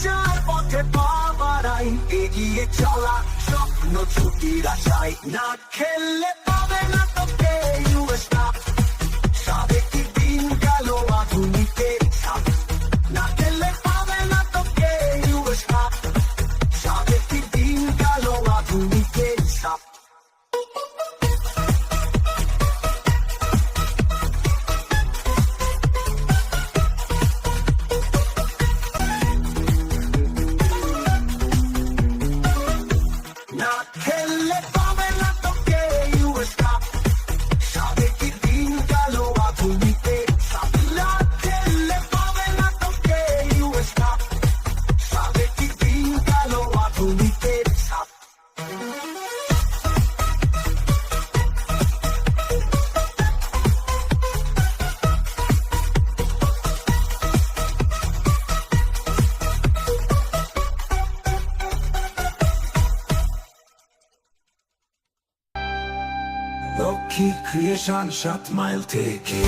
যার পথে পা বাড়াই, এগিয়ে চলা স্বপ্ন ছুটির আশায়। না খেললে পাবে না তোকে ইউএস কাপ, সাবেকি দিন গেল আধুনিকের ছাপ। না খেললে পাবে না তোকে ইউএস কাপ, সাবেকি দিন গেল আধুনিকের ছাপ। না খেললে পাবে না তোকে ইউএস কাপ, সাবেকি দিন গেল আধুনিকের ছাপ। না খেললে পাবে না তোকে ইউএস কাপ, সাবেকি দিন গেল আধুনিকের ছাপ। লক্ষ্মী ক্রিয়েশন 7 মাইল থেকে।